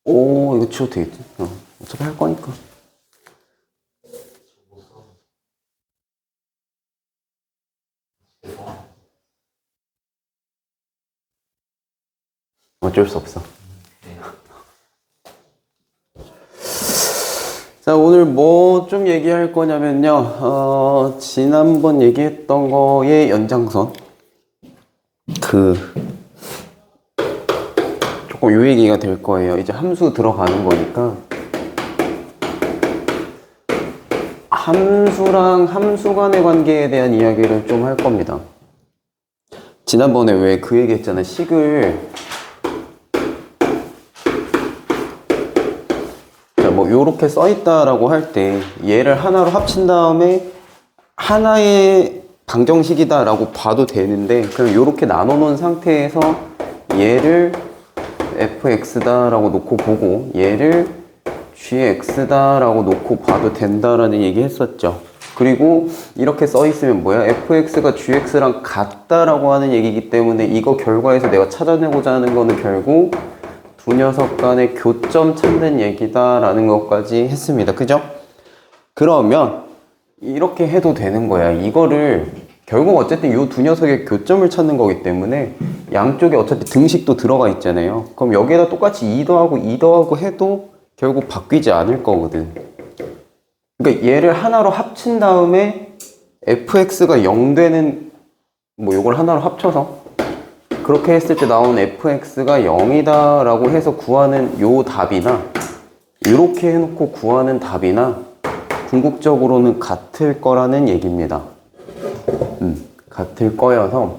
오, 이거 지워도 되겠지? 어차피 할 거니까. 어쩔 수 없어. 자, 오늘 뭐 좀 얘기할 거냐면요. 지난번 얘기했던 거의 연장선. 조금 요 얘기가 될 거예요. 이제 함수 들어가는 거니까. 함수랑 함수 간의 관계에 대한 이야기를 좀 할 겁니다. 지난번에 왜 그 얘기 했잖아. 식을 뭐 요렇게 써 있다라고 할 때 얘를 하나로 합친 다음에 하나의 방정식이다 라고 봐도 되는데, 그냥 요렇게 나눠 놓은 상태에서 얘를 fx다 라고 놓고 보고 얘를 gx다 라고 놓고 봐도 된다라는 얘기 했었죠. 그리고 이렇게 써 있으면 뭐야? fx가 gx랑 같다라고 하는 얘기이기 때문에 이거 결과에서 내가 찾아내고자 하는 거는 결국 두 녀석 간의 교점 찾는 얘기다라는 것까지 했습니다. 그죠? 그러면 이렇게 해도 되는 거야. 이거를 결국 어쨌든 이 두 녀석의 교점을 찾는 거기 때문에 양쪽에 어차피 등식도 들어가 있잖아요. 그럼 여기에다 똑같이 2 더하고 2 더하고 해도 결국 바뀌지 않을 거거든. 그러니까 얘를 하나로 합친 다음에 fx가 0 되는 뭐 요걸 하나로 합쳐서 그렇게 했을 때 나온 fx가 0이다 라고 해서 구하는 요 답이나 이렇게 해놓고 구하는 답이나 궁극적으로는 같을 거라는 얘기입니다. 같을 거여서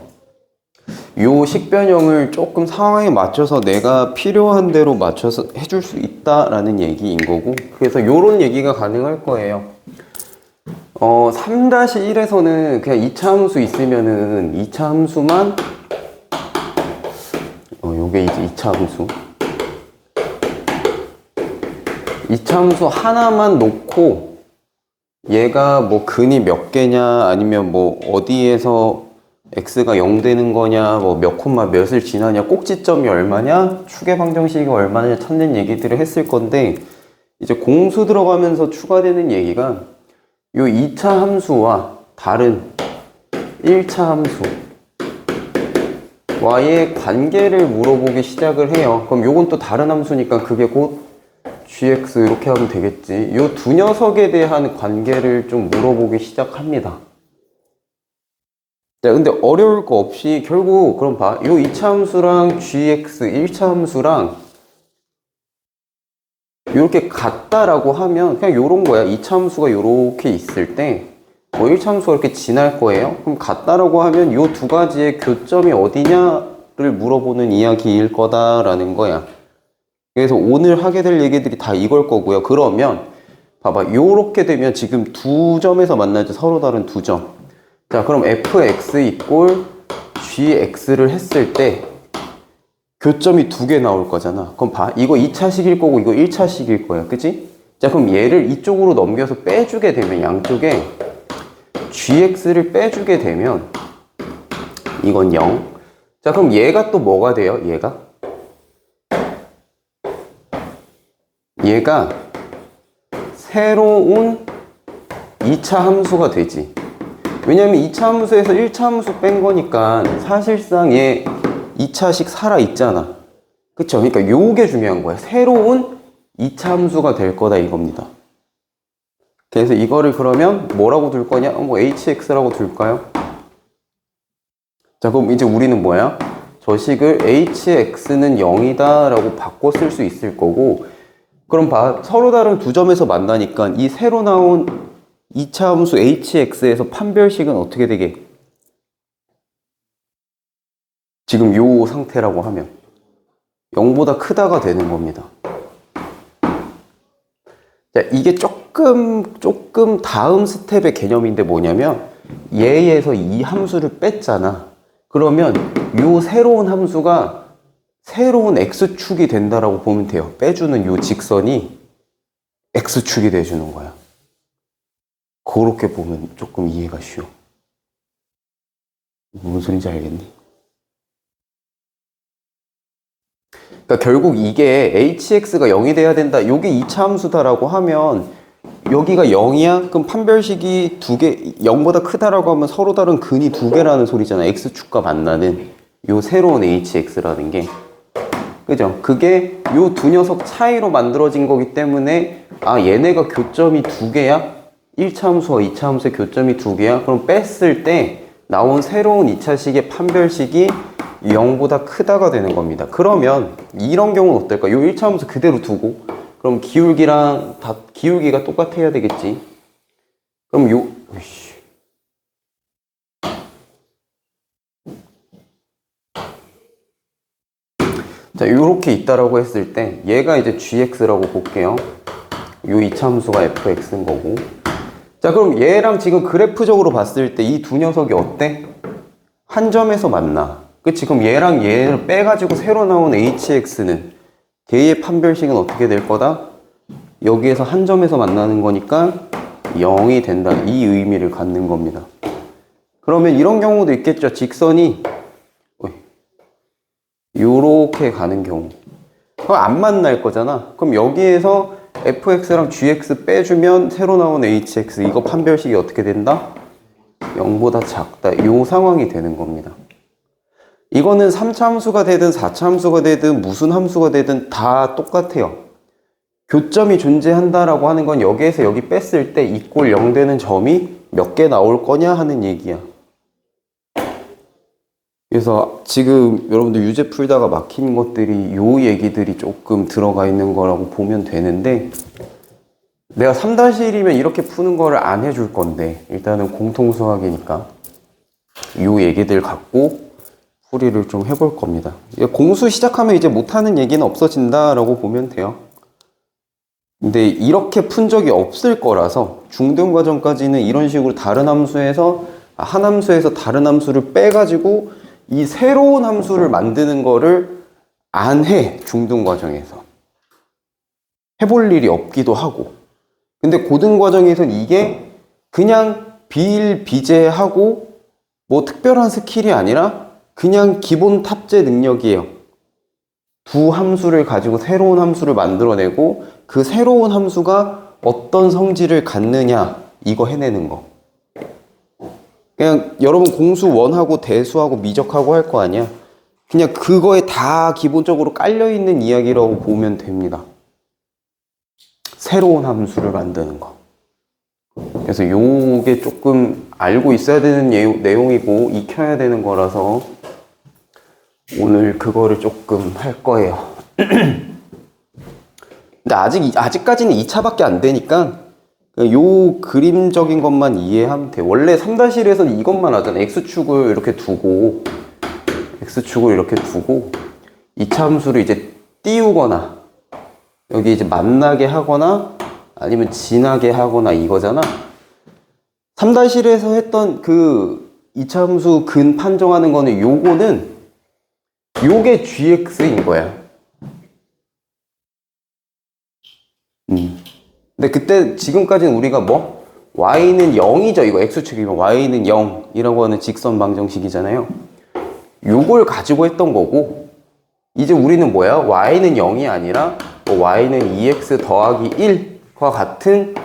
요 식변형을 조금 상황에 맞춰서 내가 필요한 대로 맞춰서 해줄 수 있다라는 얘기인 거고, 그래서 요런 얘기가 가능할 거예요. 3-1에서는 그냥 2차 함수 있으면은 2차 함수만 요게 이제 2차 함수. 2차 함수 하나만 놓고 얘가 뭐 근이 몇 개냐, 아니면 뭐 어디에서 x가 0 되는 거냐, 뭐 몇 콤마 몇을 지나냐, 꼭지점이 얼마냐, 축의 방정식이 얼마냐 찾는 얘기들을 했을 건데, 이제 공수 들어가면서 추가되는 얘기가 요 2차 함수와 다른 1차 함수 와의 관계를 물어보기 시작을 해요. 그럼 요건 또 다른 함수니까 그게 곧 gx 이렇게 하면 되겠지. 요 두 녀석에 대한 관계를 좀 물어보기 시작합니다. 자, 근데 어려울 거 없이 결국 그럼 봐. 요 2차 함수랑 gx 1차 함수랑 요렇게 같다라고 하면 그냥 요런 거야. 2차 함수가 요렇게 있을 때 뭐 1차 함수가 이렇게 지날 거예요. 그럼 같다라고 하면 요 두 가지의 교점이 어디냐를 물어보는 이야기일 거다라는 거야. 그래서 오늘 하게 될 얘기들이 다 이걸 거고요. 그러면 봐봐, 요렇게 되면 지금 두 점에서 만나죠. 서로 다른 두 점. 자, 그럼 fx 이꼴 gx를 했을 때 교점이 두 개 나올 거잖아. 그럼 봐, 이거 2차식일 거고 이거 1차식일 거야. 그치? 자, 그럼 얘를 이쪽으로 넘겨서 빼주게 되면 양쪽에 gx를 빼주게 되면 이건 0. 자, 그럼 얘가 또 뭐가 돼요? 얘가 새로운 2차 함수가 되지. 왜냐면 2차 함수에서 1차 함수 뺀 거니까 사실상 얘 2차식 살아있잖아. 그쵸? 그러니까 요게 중요한 거야. 새로운 2차 함수가 될 거다 이겁니다. 그래서 이거를 그러면 뭐라고 둘 거냐? 뭐 hx라고 둘까요? 자, 그럼 이제 우리는 뭐야? 저 식을 hx는 0이다 라고 바꿔 쓸 수 있을 거고, 그럼 봐, 서로 다른 두 점에서 만나니까 이 새로 나온 2차 함수 hx에서 판별식은 어떻게 되게? 지금 요 상태라고 하면 0보다 크다가 되는 겁니다. 자, 이게 조금 다음 스텝의 개념인데 뭐냐면 얘에서 이 함수를 뺐잖아. 그러면 요 새로운 함수가 새로운 x축이 된다라고 보면 돼요. 빼주는 요 직선이 x축이 돼주는 거야. 그렇게 보면 조금 이해가 쉬워. 무슨 소린지 알겠니? 그러니까 결국 이게 hx가 0이 돼야 된다. 이게 2차 함수다라고 하면 여기가 0이야? 그럼 판별식이 두 개, 0보다 크다라고 하면 서로 다른 근이 두 개라는 소리잖아. x축과 만나는 요 새로운 hx라는 게. 그죠? 그게 요 두 녀석 차이로 만들어진 거기 때문에 아 얘네가 교점이 두 개야? 1차 함수와 2차 함수의 교점이 두 개야? 그럼 뺐을 때 나온 새로운 2차식의 판별식이 0보다 크다가 되는 겁니다. 그러면 이런 경우는 어떨까? 요 1차 함수 그대로 두고 그럼 기울기랑 다 기울기가 똑같아야 되겠지. 그럼 요 자, 요렇게 있다라고 했을 때 얘가 이제 gx라고 볼게요. 요 2차 함수가 fx인 거고. 자, 그럼 얘랑 지금 그래프적으로 봤을 때 이 두 녀석이 어때? 한 점에서 만나. 그치? 그럼 얘랑 얘를 빼가지고 새로 나온 hx는 걔의 판별식은 어떻게 될 거다? 여기에서 한 점에서 만나는 거니까 0이 된다. 이 의미를 갖는 겁니다. 그러면 이런 경우도 있겠죠. 직선이 요렇게 가는 경우. 그럼 안 만날 거잖아. 그럼 여기에서 fx랑 gx 빼주면 새로 나온 hx 이거 판별식이 어떻게 된다? 0보다 작다. 요 상황이 되는 겁니다. 이거는 3차 함수가 되든 4차 함수가 되든 무슨 함수가 되든 다 똑같아요. 교점이 존재한다라고 하는 건 여기에서 여기 뺐을 때 이꼴 0 되는 점이 몇 개 나올 거냐 하는 얘기야. 그래서 지금 여러분들 유제 풀다가 막힌 것들이 요 얘기들이 조금 들어가 있는 거라고 보면 되는데 내가 3-1이면 이렇게 푸는 거를 안 해줄 건데 일단은 공통수학이니까 요 얘기들 갖고 풀이를 좀 해볼 겁니다. 공수 시작하면 이제 못하는 얘기는 없어진다라고 보면 돼요. 근데 이렇게 푼 적이 없을 거라서 중등 과정까지는 이런 식으로 다른 함수에서 한 함수에서 다른 함수를 빼가지고 이 새로운 함수를 만드는 거를 안 해. 중등 과정에서 해볼 일이 없기도 하고. 근데 고등 과정에서는 이게 그냥 비일비재하고 뭐 특별한 스킬이 아니라 그냥 기본 탑재 능력이에요. 두 함수를 가지고 새로운 함수를 만들어내고 그 새로운 함수가 어떤 성질을 갖느냐 이거 해내는 거. 그냥 여러분 공수 원하고 대수하고 미적하고 할 거 아니야. 그냥 그거에 다 기본적으로 깔려있는 이야기라고 보면 됩니다. 새로운 함수를 만드는 거. 그래서 요게 조금 알고 있어야 되는 내용이고 익혀야 되는 거라서 오늘 그거를 조금 할 거예요. 근데 아직까지는 2차밖에 안 되니까 요 그림적인 것만 이해하면 돼. 원래 3-1에서는 이것만 하잖아. X축을 이렇게 두고 X축을 이렇게 두고 2차 함수를 이제 띄우거나 여기 이제 만나게 하거나 아니면 지나게 하거나 이거잖아. 3-1에서 했던 그 2차 함수 근 판정하는 거는 요거는 요게 gx인 거야. 근데 그때 지금까지는 우리가 뭐 y는 0이죠. 이거 x축이면 y는 0이라고 하는 직선 방정식이잖아요. 요걸 가지고 했던 거고 이제 우리는 뭐야? y는 0이 아니라 뭐 y는 2x 더하기 1과 같은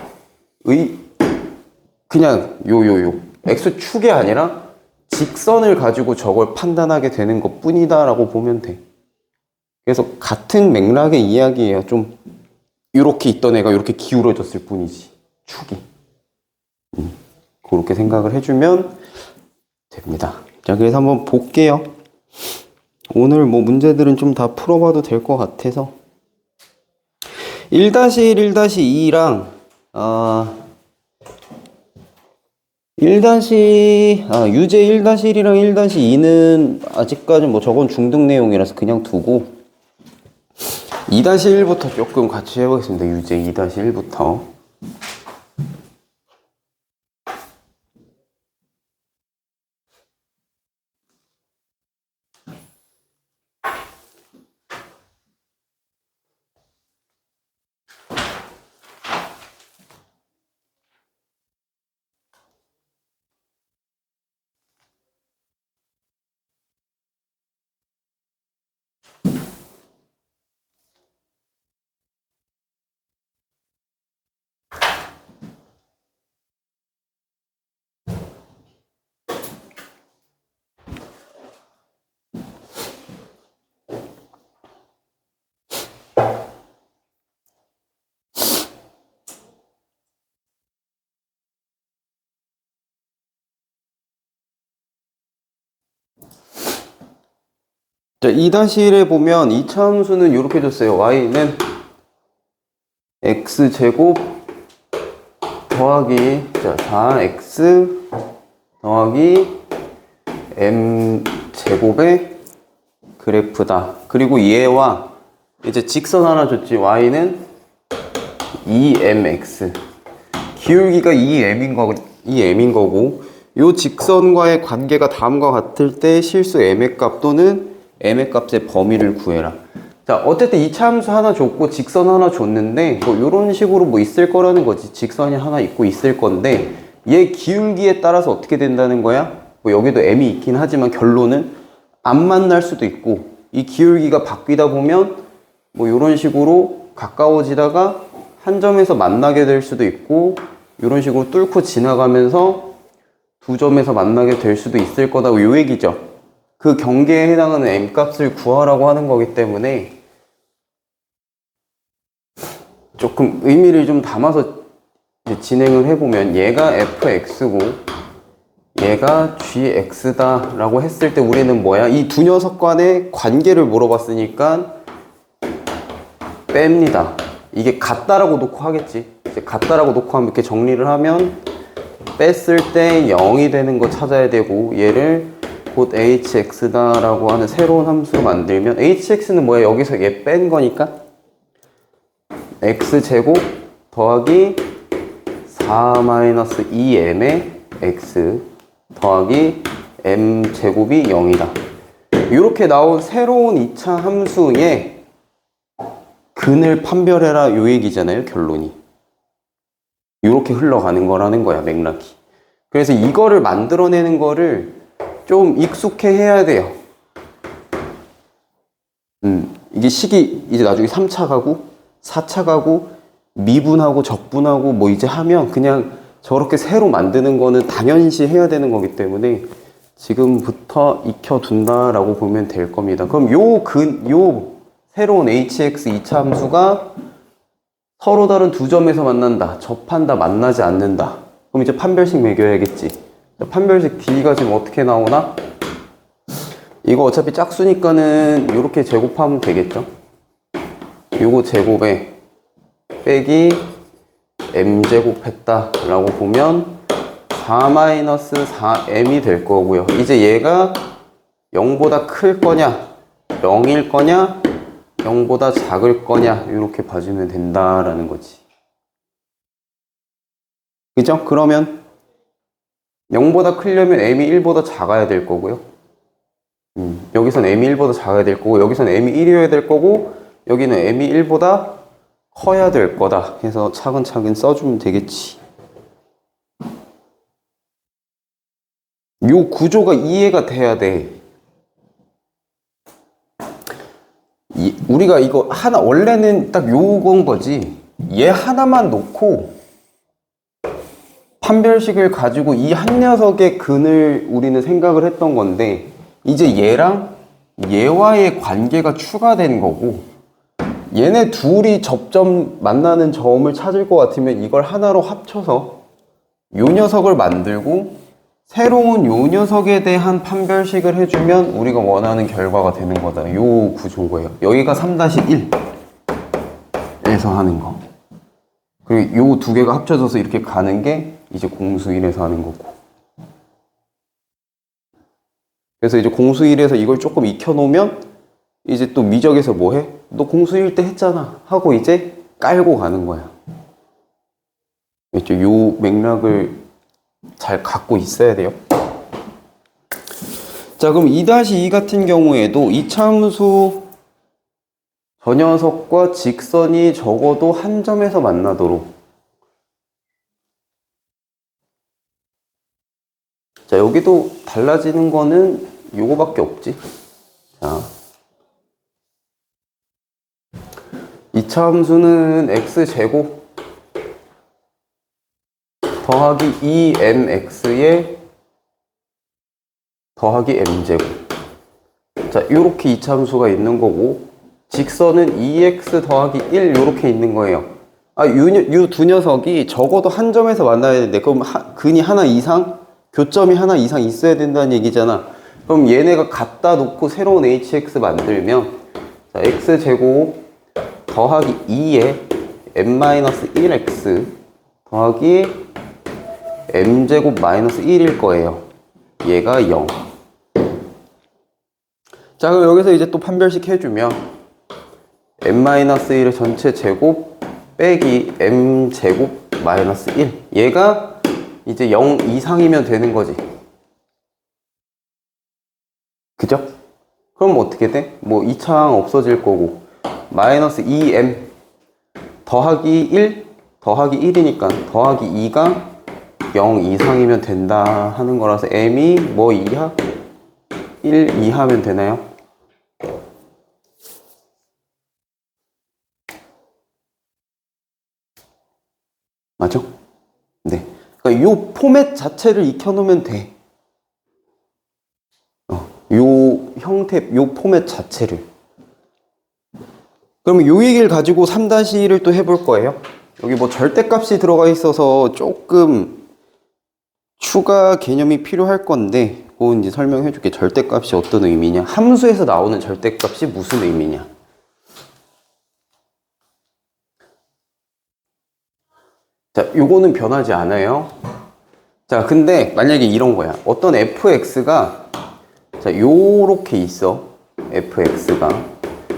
그냥 요 x축이 아니라 직선을 가지고 저걸 판단하게 되는 것 뿐이다 라고 보면 돼. 그래서 같은 맥락의 이야기예요. 좀 이렇게 있던 애가 이렇게 기울어졌을 뿐이지 축이. 그렇게 생각을 해주면 됩니다. 자, 그래서 한번 볼게요. 오늘 뭐 문제들은 좀 다 풀어봐도 될 것 같아서 1-1, 1-2랑 유제 1-1이랑 1-2는 아직까지 뭐 저건 중등 내용이라서 그냥 두고 2-1부터 조금 같이 해보겠습니다. 유제 2-1부터. 자, 2-1에 보면 이차함수는 이렇게 줬어요. y는 x제곱 더하기 4x 더하기 m제곱의 그래프다. 그리고 얘와 이제 직선 하나 줬지. y는 2mx. 기울기가 2m인 거고 요 직선과의 관계가 다음과 같을 때 실수 m의 값 또는 m의 값의 범위를 구해라. 자, 어쨌든 이차함수 하나 줬고 직선 하나 줬는데 뭐 요런 식으로 뭐 있을 거라는 거지. 직선이 하나 있고 있을 건데 얘 기울기에 따라서 어떻게 된다는 거야? 뭐 여기도 m이 있긴 하지만 결론은 안 만날 수도 있고 이 기울기가 바뀌다 보면 뭐 요런 식으로 가까워지다가 한 점에서 만나게 될 수도 있고 요런 식으로 뚫고 지나가면서 두 점에서 만나게 될 수도 있을 거다. 요 얘기죠. 그 경계에 해당하는 m값을 구하라고 하는 거기 때문에 조금 의미를 좀 담아서 이제 진행을 해보면 얘가 fx고 얘가 gx다 라고 했을 때 우리는 뭐야? 이 두 녀석 간의 관계를 물어봤으니까 뺍니다. 이게 같다라고 놓고 하겠지. 이제 같다라고 놓고 하면 이렇게 정리를 하면 뺐을 때 0이 되는 거 찾아야 되고 얘를 곧 hx다 라고 하는 새로운 함수 만들면 hx는 뭐야? 여기서 얘 뺀 거니까 x제곱 더하기 4-2m의 x 더하기 m제곱이 0이다. 이렇게 나온 새로운 2차 함수의 근을 판별해라 요 얘기잖아요. 결론이 이렇게 흘러가는 거라는 거야. 맥락이. 그래서 이거를 만들어내는 거를 좀 익숙해 해야 돼요. 이게 식이 이제 나중에 3차 가고 4차 가고 미분하고 적분하고 뭐 이제 하면 그냥 저렇게 새로 만드는 거는 당연시 해야 되는 거기 때문에 지금부터 익혀둔다라고 보면 될 겁니다. 그럼 요 새로운 hx 2차 함수가 서로 다른 두 점에서 만난다, 접한다, 만나지 않는다. 그럼 이제 판별식 매겨야겠지. 판별식 d가 지금 어떻게 나오나? 이거 어차피 짝수니까는 이렇게 제곱하면 되겠죠. 요거 제곱에 빼기 m제곱 했다 라고 보면 4-4m이 될 거고요. 이제 얘가 0보다 클 거냐 0일 거냐 0보다 작을 거냐 이렇게 봐주면 된다라는 거지. 그죠? 그러면 0보다 크려면 m이 1보다 작아야 될 거고요. 여기선 m이 1보다 작아야 될 거고 여기선 m이 1이어야 될 거고 여기는 m이 1보다 커야 될 거다 해서 차근차근 써주면 되겠지. 요 구조가 이해가 돼야 돼. 우리가 이거 하나 원래는 딱 요건 거지. 얘 하나만 놓고 판별식을 가지고 이 한 녀석의 근을 우리는 생각을 했던 건데 이제 얘랑 얘와의 관계가 추가된 거고 얘네 둘이 접점 만나는 점을 찾을 것 같으면 이걸 하나로 합쳐서 요 녀석을 만들고 새로운 요 녀석에 대한 판별식을 해주면 우리가 원하는 결과가 되는 거다. 요 구조인 거예요. 여기가 3-1에서 하는 거. 그리고 요 두 개가 합쳐져서 이렇게 가는 게 이제 공수 1에서 하는 거고. 그래서 이제 공수 1에서 이걸 조금 익혀놓으면 이제 또 미적에서 뭐 해? 너 공수 1 때 했잖아 하고 이제 깔고 가는 거야. 있죠? 요 맥락을 잘 갖고 있어야 돼요. 자, 그럼 2-2 같은 경우에도 이차함수 저 녀석과 직선이 적어도 한 점에서 만나도록. 자, 여기도 달라지는 거는 요거밖에 없지. 자, 이차함수는 x제곱 더하기 2mx에 더하기 m제곱. 자, 요렇게 이차함수가 있는 거고 직선은 2x 더하기 1 요렇게 있는 거예요. 요 두 녀석이 적어도 한 점에서 만나야 되는데 그럼 근이 하나 이상, 교점이 하나 이상 있어야 된다는 얘기잖아. 그럼 얘네가 갖다 놓고 새로운 hx 만들면 자, x제곱 더하기 2에 m-1x 더하기 m제곱 마이너스 1일 거예요. 얘가 0. 자, 그럼 여기서 이제 또 판별식 해주면 m-1의 전체 제곱 빼기 m제곱 마이너스 1. 얘가 이제 0 이상이면 되는 거지. 그죠? 그럼 어떻게 돼? 뭐 2차항 없어질 거고 마이너스 2m 더하기 1 더하기 1이니까 더하기 2가 0 이상이면 된다 하는 거라서 m이 뭐 이하? 1 이하면 되나요? 맞죠? 네. 그러니까 요 포맷 자체를 익혀놓으면 돼. 요 형태, 요 포맷 자체를. 그러면 요 얘기를 가지고 3-1을 또 해볼 거예요. 여기 뭐 절대값이 들어가 있어서 조금 추가 개념이 필요할 건데, 그건 이제 설명해 줄게. 절대값이 어떤 의미냐? 함수에서 나오는 절대값이 무슨 의미냐? 자, 요거는 변하지 않아요. 자, 근데 만약에 이런 거야. 어떤 fx가 자, 요렇게 있어. fx가.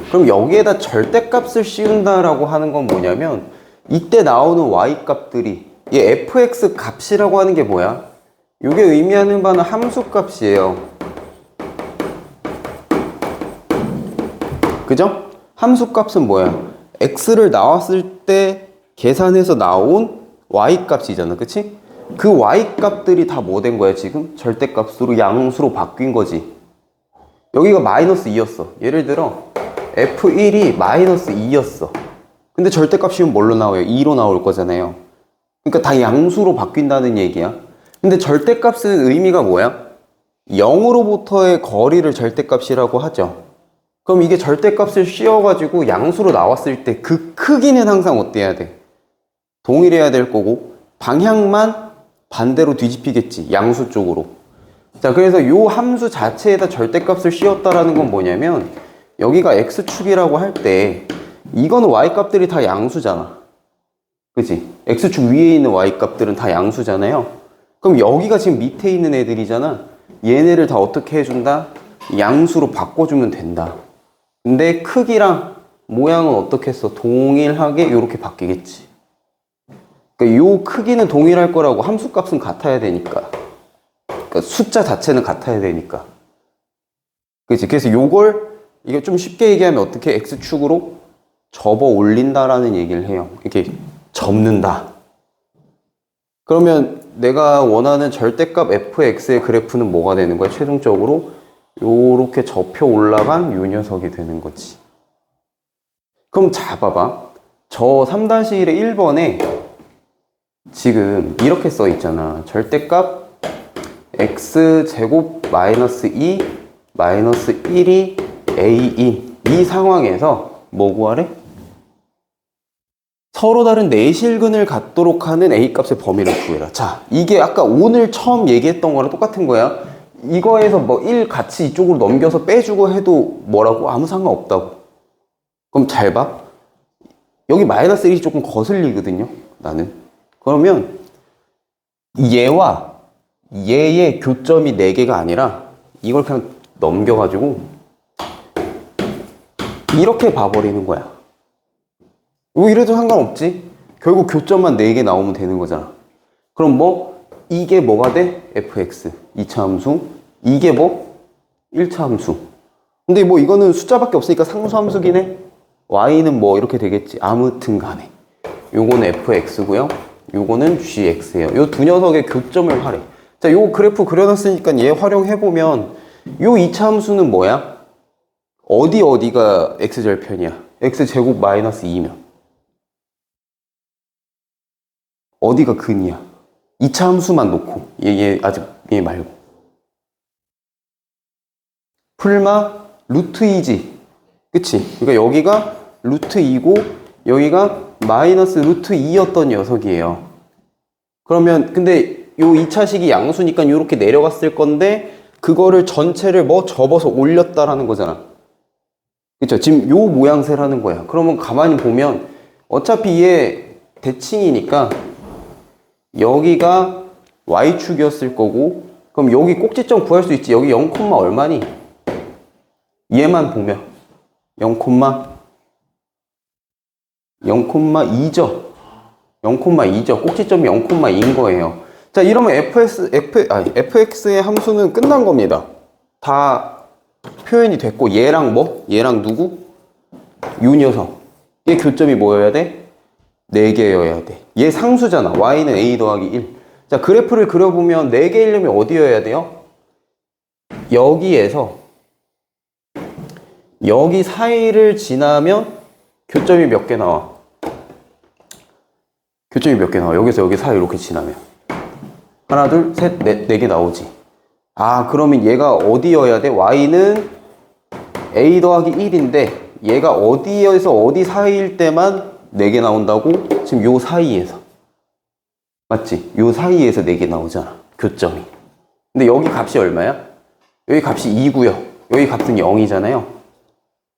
그럼 여기에다 절대값을 씌운다라고 하는 건 뭐냐면 이때 나오는 y값들이 이 fx 값이라고 하는 게 뭐야? 요게 의미하는 바는 함수 값이에요. 그죠? 함수 값은 뭐야? x를 나왔을 때 계산해서 나온 y값이잖아. 그치? 그 y값들이 다 뭐 된 거야 지금? 절대값으로 양수로 바뀐 거지. 여기가 마이너스 2였어. 예를 들어 f1이 마이너스 2였어. 근데 절대값이면 뭘로 나와요? 2로 나올 거잖아요. 그러니까 다 양수로 바뀐다는 얘기야. 근데 절대값은 의미가 뭐야? 0으로부터의 거리를 절대값이라고 하죠. 그럼 이게 절대값을 씌워가지고 양수로 나왔을 때 그 크기는 항상 어때야 돼? 동일해야 될 거고 방향만 반대로 뒤집히겠지. 양수 쪽으로. 자, 그래서 요 함수 자체에다 절대값을 씌웠다라는 건 뭐냐면 여기가 x축이라고 할 때 이거는 y값들이 다 양수잖아. 그치? x축 위에 있는 y값들은 다 양수잖아요. 그럼 여기가 지금 밑에 있는 애들이잖아. 얘네를 다 어떻게 해준다? 양수로 바꿔주면 된다. 근데 크기랑 모양은 어떻게 했어? 동일하게 이렇게 바뀌겠지. 그러니까 요 크기는 동일할 거라고 함수값은 같아야 되니까. 그러니까 숫자 자체는 같아야 되니까. 그치? 그래서 요걸 이게 좀 쉽게 얘기하면 어떻게 x축으로 접어 올린다라는 얘기를 해요. 이렇게 접는다. 그러면 내가 원하는 절대값 fx의 그래프는 뭐가 되는 거야? 최종적으로 요렇게 접혀 올라간 요 녀석이 되는 거지. 그럼 자 봐봐. 저 3-1의 1번에 지금 이렇게 써 있잖아. 절대값 x제곱 마이너스 2 마이너스 1이 a인 이 상황에서 뭐 구하래? 서로 다른 내실근을 갖도록 하는 a값의 범위를 구해라. 자, 이게 아까 오늘 처음 얘기했던 거랑 똑같은 거야. 이거에서 뭐 1 같이 이쪽으로 넘겨서 빼주고 해도 뭐라고? 아무 상관없다고. 그럼 잘 봐. 여기 마이너스 1이 조금 거슬리거든요. 나는. 그러면 얘와 얘의 교점이 4개가 아니라 이걸 그냥 넘겨가지고 이렇게 봐버리는 거야. 뭐 이래도 상관없지. 결국 교점만 4개 나오면 되는 거잖아. 그럼 뭐 이게 뭐가 돼? fx 2차 함수. 이게 뭐 1차 함수. 근데 뭐 이거는 숫자밖에 없으니까 상수 함수긴 해. y는 뭐 이렇게 되겠지. 아무튼 간에 요거는 fx고요. 요거는 gx예요. 요 두 녀석의 교점을 하래. 자, 요 그래프 그려놨으니까 얘 활용해보면 요 2차 함수는 뭐야? 어디가 x절편이야? x제곱 마이너스 2면 어디가 근이야? 2차 함수만 놓고 얘 아직 얘 말고 풀마 루트 2지. 그치? 그러니까 여기가 루트 2고 여기가 마이너스 루트 2였던 녀석이에요. 그러면 근데 요 2차식이 양수니까 이렇게 내려갔을 건데 그거를 전체를 뭐 접어서 올렸다라는 거잖아. 그쵸? 지금 요 모양새라는 거야. 그러면 가만히 보면 어차피 얘 대칭이니까 여기가 y축이었을 거고, 그럼 여기 꼭지점 구할 수 있지. 여기 0, 얼마니? 얘만 보면 0,2죠. 0,2죠. 꼭지점이 0,2인 거예요. 자, 이러면 fx의 함수는 끝난 겁니다. 다 표현이 됐고, 얘랑 뭐? 얘랑 누구? 요 녀석. 얘 교점이 뭐여야 돼? 4개여야 돼. 얘 상수잖아. y는 a 더하기 1. 자, 그래프를 그려보면 4개이려면 어디여야 돼요? 여기에서 여기 사이를 지나면 교점이 몇 개 나와? 교점이 몇 개 나와? 여기서 여기 사이 이렇게 지나면 하나, 둘, 셋, 넷, 4개 나오지. 아, 그러면 얘가 어디여야 돼? y는 a 더하기 1인데 얘가 어디에서 어디 사이일 때만 4개 나온다고? 지금 요 사이에서. 맞지? 요 사이에서 4개 나오잖아. 교점이. 근데 여기 값이 얼마야? 여기 값이 2고요. 여기 값은 0이잖아요.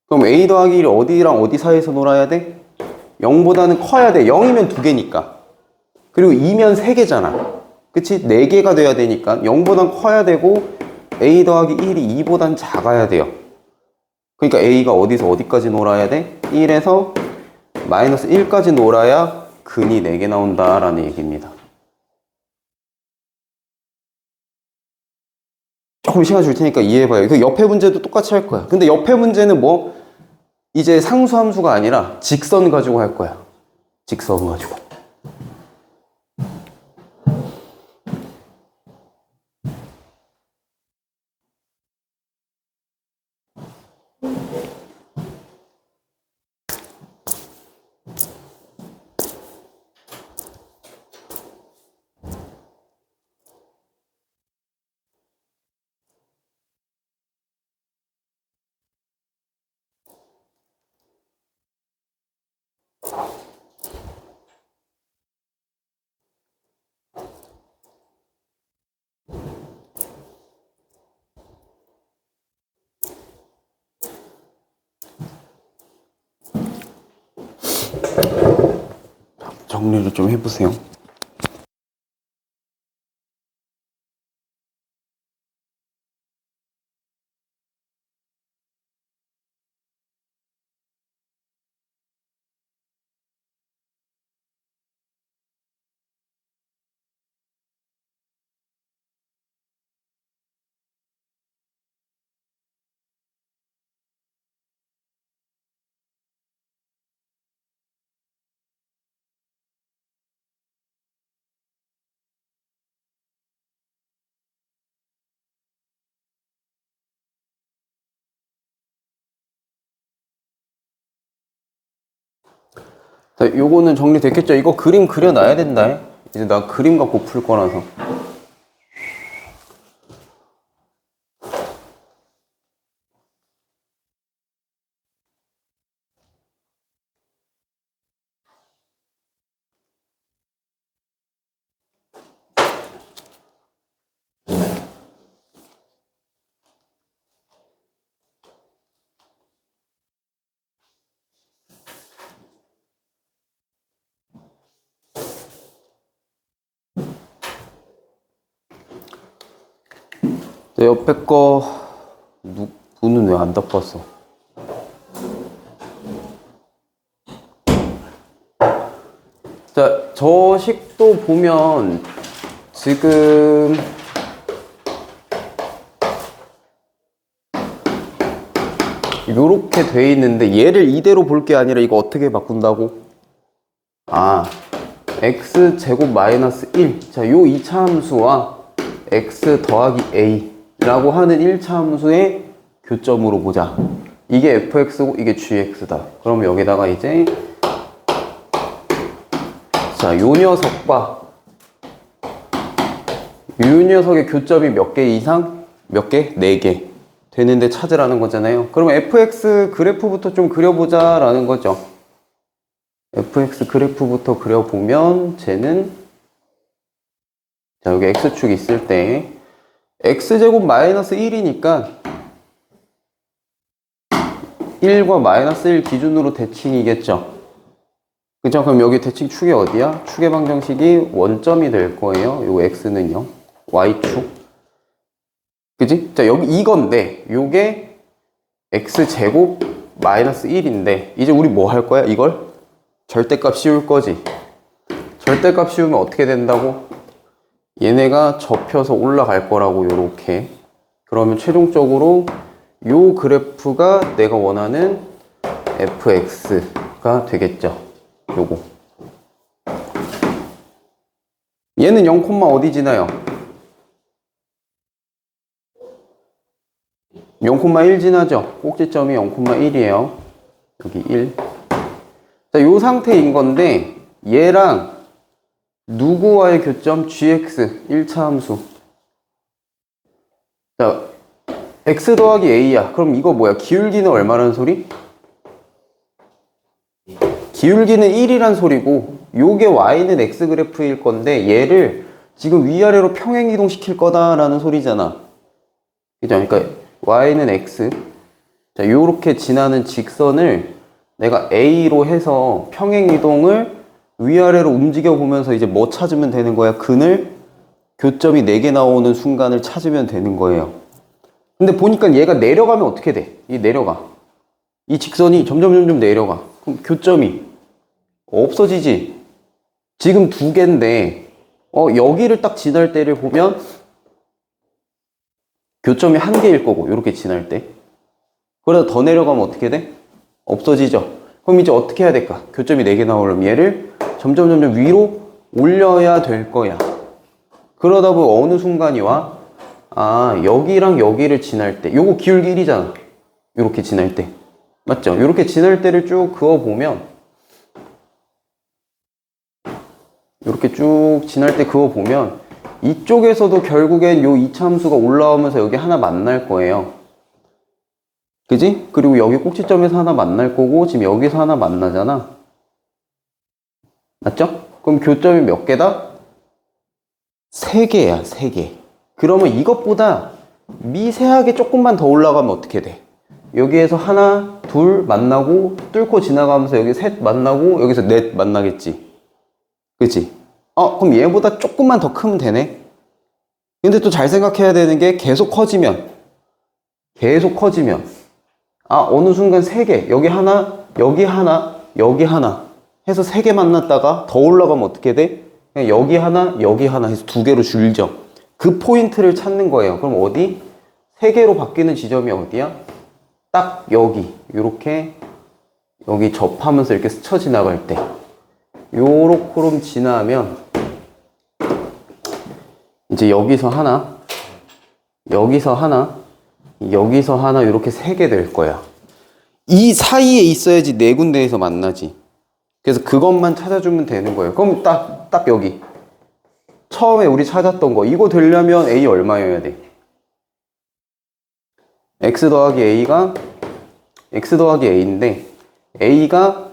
그럼 a 더하기 1이 어디랑 어디 사이에서 놀아야 돼? 0보다는 커야 돼. 0이면 2개니까. 그리고 2면 3개잖아. 그치? 4개가 돼야 되니까 0보단 커야 되고 a 더하기 1이 2보단 작아야 돼요. 그러니까 a가 어디서 어디까지 놀아야 돼? 1에서 마이너스 1까지 놀아야 근이 4개 나온다라는 얘기입니다. 조금 시간 줄 테니까 이해해봐요. 그 옆에 문제도 똑같이 할 거야. 근데 옆에 문제는 뭐? 이제 상수함수가 아니라 직선 가지고 할 거야. 직선 가지고. 정리를 좀 해보세요. 자, 요거는 정리됐겠죠? 이거 그림 그려놔야 된다. 이제 나 그림 갖고 풀 거라서. 내 옆에 거 눈은 왜 안 닦았어? 자, 저 식도 보면 지금 요렇게 돼 있는데 얘를 이대로 볼 게 아니라 이거 어떻게 바꾼다고? 아, x제곱 마이너스 1. 자, 요 2차 함수와 x 더하기 a 라고 하는 1차 함수의 교점으로 보자. 이게 fx고 이게 gx다. 그럼 여기다가 이제 자, 요 녀석과 요 녀석의 교점이 몇 개 이상? 몇 개? 4개 되는데 찾으라는 거잖아요. 그러면 fx 그래프부터 좀 그려보자 라는 거죠. fx 그래프부터 그려보면 쟤는 자, 여기 x축 있을 때 x제곱 마이너스 1이니까 1과 마이너스 1 기준으로 대칭이겠죠. 그죠? 그럼 여기 대칭 축이 어디야? 축의 방정식이 원점이 될 거예요. 요 x는요. y축. 그지? 자, 여기 이건데, 요게 x제곱 마이너스 1인데, 이제 우리 뭐 할 거야? 이걸 절대값 씌울 거지. 절대값 씌우면 어떻게 된다고? 얘네가 접혀서 올라갈 거라고, 요렇게. 그러면 최종적으로 요 그래프가 내가 원하는 fx가 되겠죠. 요거. 얘는 0, 어디 지나요? 0,1 지나죠? 꼭지점이 0,1이에요. 여기 1. 자, 요 상태인 건데, 얘랑 누구와의 교점? gx, 1차 함수. 자, x 더하기 a야. 그럼 이거 뭐야? 기울기는 얼마라는 소리? 기울기는 1이란 소리고, 요게 y는 x 그래프일 건데, 얘를 지금 위아래로 평행 이동시킬 거다라는 소리잖아. 그죠? 그러니까 y는 x. 자, 요렇게 지나는 직선을 내가 a로 해서 평행 이동을 위아래로 움직여 보면서 이제 뭐 찾으면 되는 거야? 근을 교점이 4개 나오는 순간을 찾으면 되는 거예요. 근데 보니까 얘가 내려가면 어떻게 돼? 이 내려가. 이 직선이 점점 내려가. 그럼 교점이 없어지지. 지금 2개인데 여기를 딱 지날 때를 보면 교점이 1개일 거고, 이렇게 지날 때. 그러다 더 내려가면 어떻게 돼? 없어지죠. 그럼 이제 어떻게 해야 될까? 교점이 4개 나오려면 얘를 점점 위로 올려야 될 거야. 그러다 보면 어느 순간이 와? 아, 여기랑 여기를 지날 때. 요거 기울기 1이잖아. 요렇게 지날 때. 맞죠? 요렇게 지날 때를 쭉 그어보면, 요렇게 쭉 지날 때 그어보면, 이쪽에서도 결국엔 요 2차 함수가 올라오면서 여기 하나 만날 거예요. 그지? 그리고 여기 꼭지점에서 하나 만날 거고, 지금 여기서 하나 만나잖아. 맞죠? 그럼 교점이 몇 개다? 3개야, 3개. 그러면 이것보다 미세하게 조금만 더 올라가면 어떻게 돼? 여기에서 하나, 둘 만나고, 뚫고 지나가면서 여기 셋 만나고, 여기서 넷 만나겠지. 그치? 그럼 얘보다 조금만 더 크면 되네? 근데 또 잘 생각해야 되는 게 계속 커지면, 어느 순간 3개, 여기 하나, 여기 하나, 여기 하나 해서 3개 만났다가 더 올라가면 어떻게 돼? 그냥 여기 하나, 여기 하나 해서 2개로 줄죠. 그 포인트를 찾는 거예요. 그럼 어디? 3개로 바뀌는 지점이 어디야? 딱 여기, 요렇게 여기 접하면서 이렇게 스쳐 지나갈 때 요렇게 지나면 이제 여기서 하나, 여기서 하나, 여기서 하나 이렇게 3개 될 거야. 이 사이에 있어야지 4군데에서 만나지. 그래서 그것만 찾아주면 되는 거예요. 그럼 딱 여기 처음에 우리 찾았던 거 이거 되려면 A 얼마여야 돼? X 더하기 A인데 A가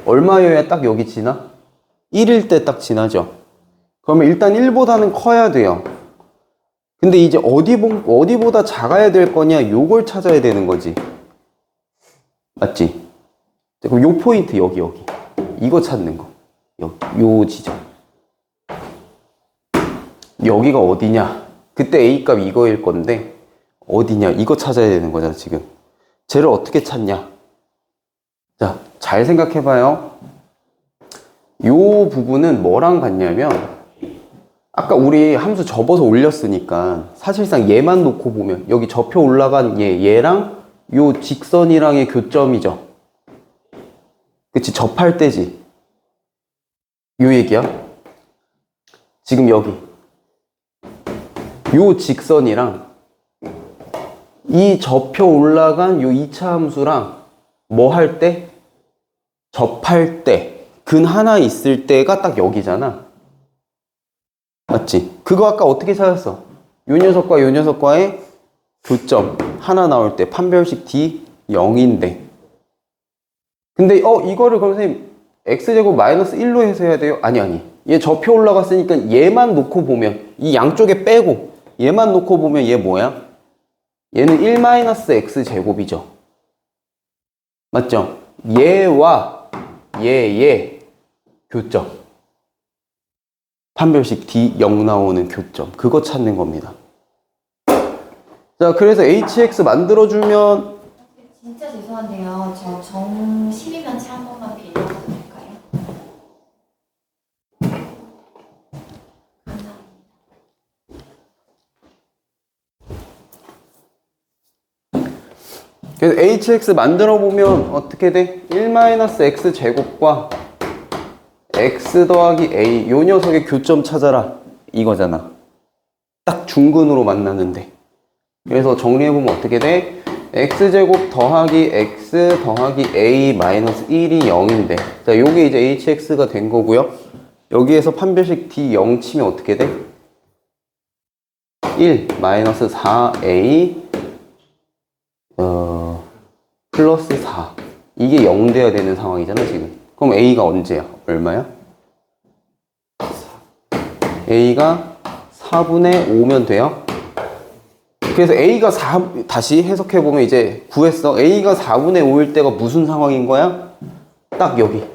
얼마여야 딱 여기 지나? 1일 때 딱 지나죠. 그러면 일단 1보다는 커야 돼요. 근데 이제 어디보다 작아야 될 거냐, 요걸 찾아야 되는 거지. 맞지? 그럼 요 포인트, 여기. 이거 찾는 거. 요 지점. 여기가 어디냐? 그때 A 값 이거일 건데, 어디냐? 이거 찾아야 되는 거잖아, 지금. 쟤를 어떻게 찾냐? 자, 잘 생각해봐요. 요 부분은 뭐랑 같냐면, 아까 우리 함수 접어서 올렸으니까 사실상 얘만 놓고 보면 여기 접혀 올라간 얘랑 요 직선이랑의 교점이죠. 그치? 접할 때지. 요 얘기야. 지금 여기 요 직선이랑 이 접혀 올라간 요 2차 함수랑 뭐 할 때? 접할 때. 근 하나 있을 때가 딱 여기잖아. 맞지? 그거 아까 어떻게 찾았어? 요 녀석과 요 녀석과의 교점 하나 나올 때 판별식 D 0인데 근데 이거를 그럼 선생님 x제곱 마이너스 1로 해서 해야 돼요? 아니 얘 접혀 올라갔으니까 얘만 놓고 보면 이 양쪽에 빼고 얘만 놓고 보면 얘 뭐야? 얘는 1-x 제곱이죠. 맞죠? 얘와 얘 교점. 판별식 D 0 나오는 교점. 그거 찾는 겁니다. 자, 그래서 hx 만들어주면 진짜 죄송한데요. 저 정 12면체 한 번만 빌려도 될까요? 감사합니다. 그래서 hx 만들어 보면 어떻게 돼? 1-x 제곱과 x 더하기 a 요 녀석의 교점 찾아라 이거잖아. 딱 중근으로 만나는데. 그래서 정리해보면 어떻게 돼? x제곱 더하기 x 더하기 a 마이너스 1이 0인데 자, 요게 이제 hx가 된 거고요. 여기에서 판별식 d 0 치면 어떻게 돼? 1 마이너스 4a 플러스 4 이게 0 돼야 되는 상황이잖아 지금. 그럼 a가 언제야? 얼마야? a가 4분의 5면 돼요. 그래서 a가 4 다시 해석해보면 이제 구했어. a가 4분의 5일 때가 무슨 상황인 거야? 딱 여기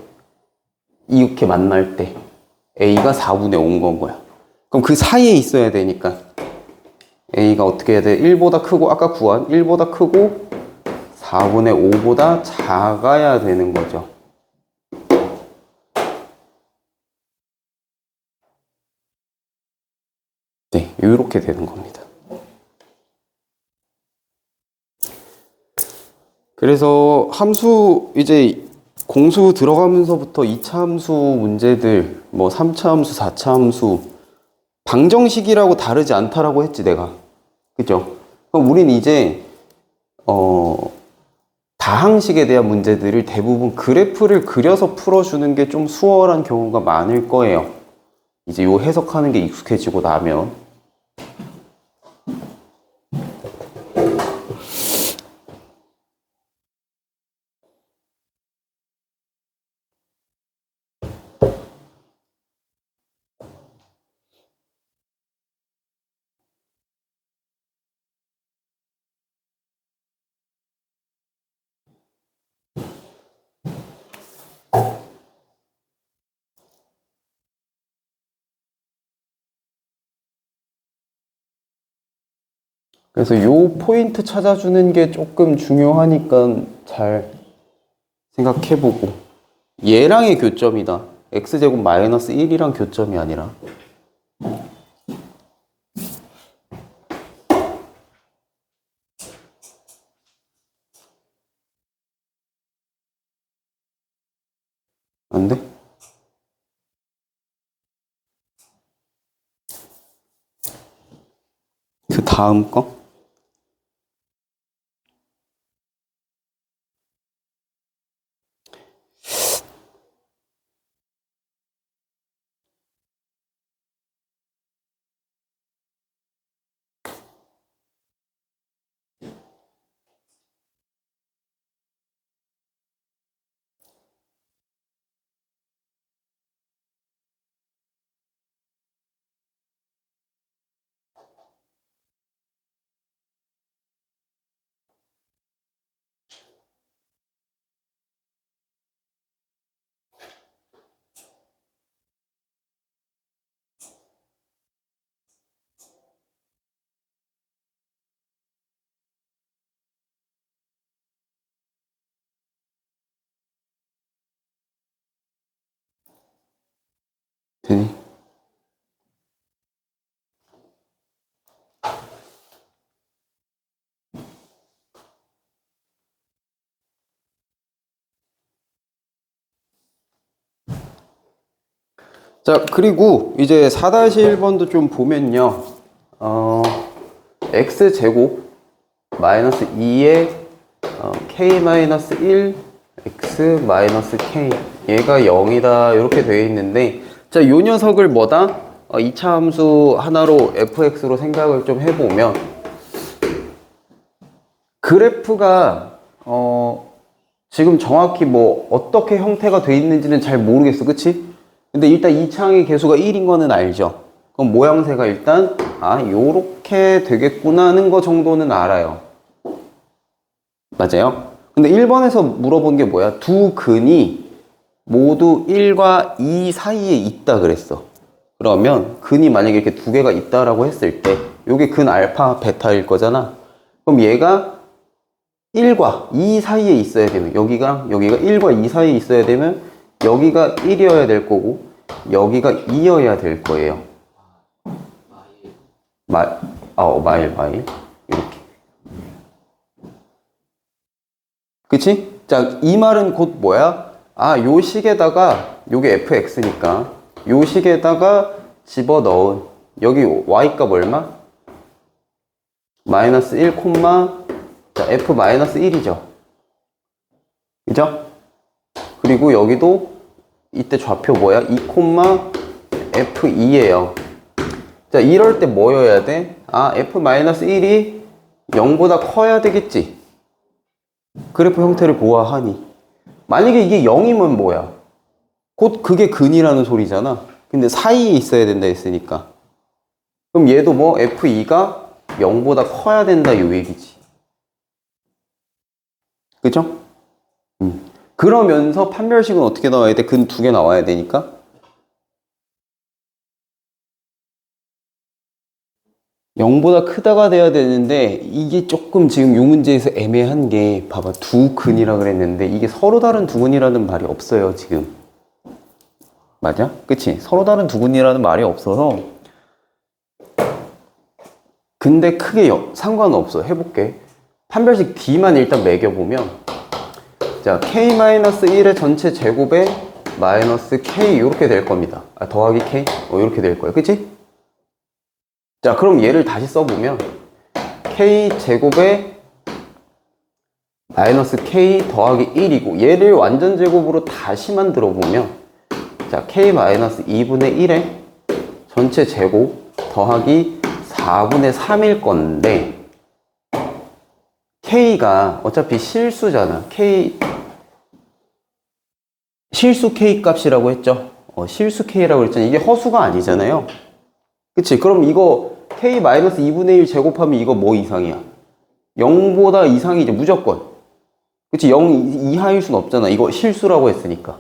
이렇게 만날 때 a가 4분의 5인 건 거야. 그럼 그 사이에 있어야 되니까 a가 어떻게 해야 돼? 1보다 크고 아까 구한 1보다 크고 4분의 5보다 작아야 되는 거죠. 네, 이렇게 되는 겁니다. 그래서 함수 이제 공수 들어가면서부터 2차 함수 문제들 뭐 3차 함수, 4차 함수 방정식이라고 다르지 않다라고 했지 내가. 그죠? 그럼 우린 이제 다항식에 대한 문제들을 대부분 그래프를 그려서 풀어주는 게 좀 수월한 경우가 많을 거예요. 이제 요 해석하는 게 익숙해지고 나면. 그래서 요 포인트 찾아주는 게 조금 중요하니까 잘 생각해보고. 얘랑의 교점이다. x제곱 마이너스 1이랑 교점이 아니라. 안 돼? 그 다음 거? 되니? 자, 그리고 이제 4-1번도 좀 보면요. x제곱 마이너스 2에 k 마이너스 1 x 마이너스 k 얘가 0이다 이렇게 되어 있는데 자, 요 녀석을 뭐다? 2차 함수 하나로 fx로 생각을 좀 해보면 그래프가 지금 정확히 뭐 어떻게 형태가 되어 있는지는 잘 모르겠어. 그치? 근데 일단 이 창의 개수가 1인 거는 알죠. 그럼 모양새가 일단 아, 요렇게 되겠구나 하는 거 정도는 알아요. 맞아요? 근데 1번에서 물어본 게 뭐야? 두 근이 모두 1과 2 사이에 있다 그랬어. 그러면 근이 만약에 이렇게 두 개가 있다라고 했을 때 요게 근 알파, 베타일 거잖아. 그럼 얘가 1과 2 사이에 있어야 되면 여기가 1과 2 사이에 있어야 되면 여기가 1이어야 될 거고 여기가 2여야 될 거예요. 마일 이렇게. 그치? 자, 이 말은 곧 뭐야? 아, 요 식에다가 요게 fx니까 요 식에다가 집어넣은 여기 y값 얼마? 마이너스 1, 자, f 마이너스 1이죠. 그죠? 그리고 여기도 이때 좌표 뭐야? 2, f2예요. 자, 이럴 때 뭐여야 돼? 아, f-1이 0보다 커야 되겠지. 그래프 형태를 보아하니. 만약에 이게 0이면 뭐야? 곧 그게 근이라는 소리잖아. 근데 사이에 있어야 된다 했으니까. 그럼 얘도 뭐 f2가 0보다 커야 된다 요 얘기지. 그죠? 그러면서 판별식은 어떻게 나와야 돼? 근 두 개 나와야 되니까. 0보다 크다가 돼야 되는데 이게 조금 지금 요 문제에서 애매한 게 봐봐 두 근이라 그랬는데 이게 서로 다른 두 근이라는 말이 없어요 지금. 맞아? 그치? 서로 다른 두 근이라는 말이 없어서 근데 크게 상관없어. 해볼게. 판별식 D만 일단 매겨보면 자 K-1의 전체 제곱에 마이너스 K 이렇게 될 겁니다. 아, 더하기 K? 이렇게 될 거예요. 그치? 자, 그럼 얘를 다시 써보면 K제곱에 마이너스 K 더하기 1이고 얘를 완전 제곱으로 다시 만들어 보면 자, K 마이너스 2분의 1에 전체 제곱 더하기 4분의 3일 건데 K가 어차피 실수잖아. 실수 K 값이라고 했죠. 실수 K라고 했잖아. 이게 허수가 아니잖아요. 그치? 그럼 이거 K-2분의 1 제곱하면 이거 뭐 이상이야? 0보다 이상이죠. 무조건. 그치? 0 이하일 순 없잖아. 이거 실수라고 했으니까.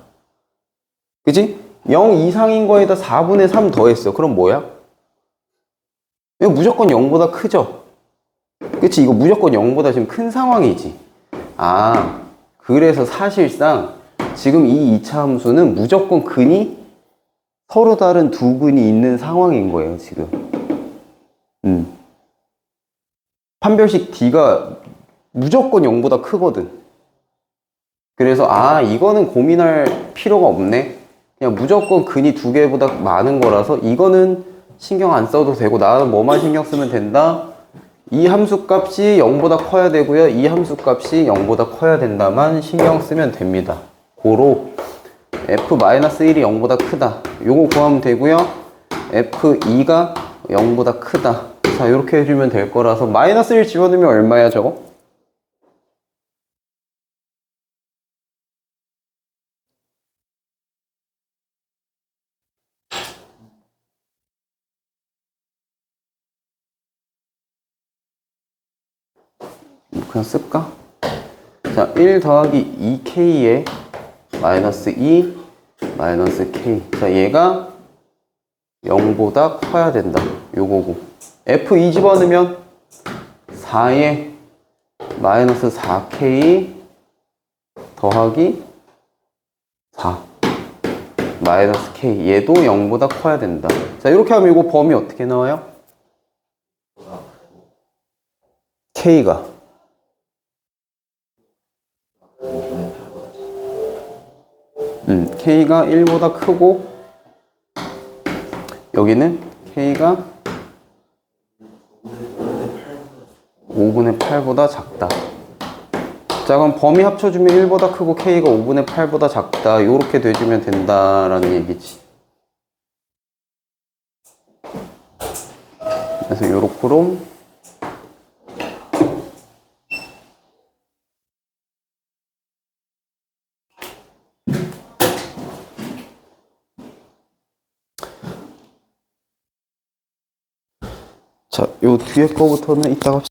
그치? 0 이상인 거에다 4분의 3 더했어. 그럼 뭐야? 이거 무조건 0보다 크죠? 그치? 이거 무조건 0보다 지금 큰 상황이지. 아, 그래서 사실상 지금 이 2차 함수는 무조건 근이 서로 다른 두 근이 있는 상황인 거예요, 지금. 판별식 D가 무조건 0보다 크거든. 그래서 아, 이거는 고민할 필요가 없네. 그냥 무조건 근이 두 개보다 많은 거라서 이거는 신경 안 써도 되고 나는 뭐만 신경 쓰면 된다. 이 함수 값이 0보다 커야 되고요. 이 함수 값이 0보다 커야 된다만 신경 쓰면 됩니다. 고로 f-1이 0보다 크다. 요거 구하면 되고요. f2가 0보다 크다. 자, 이렇게 해주면 될 거라서 마이너스 1 집어넣으면 얼마야 저거? 그냥 쓸까? 자, 1 더하기 2k에 마이너스 2 마이너스 k. 자, 얘가 0보다 커야 된다. 요거고. f2 집어넣으면 4에 마이너스 4k 더하기 4 마이너스 k. 얘도 0보다 커야 된다. 자, 이렇게 하면 이거 범위 어떻게 나와요? k가 k가 1보다 크고 여기는 k가 5분의 8보다 작다. 자, 그럼 범위 합쳐주면 1보다 크고 k가 5분의 8보다 작다. 요렇게 돼주면 된다라는 얘기지. 그래서 요렇게로 자, 요 뒤에 거부터는 이따가 합시다.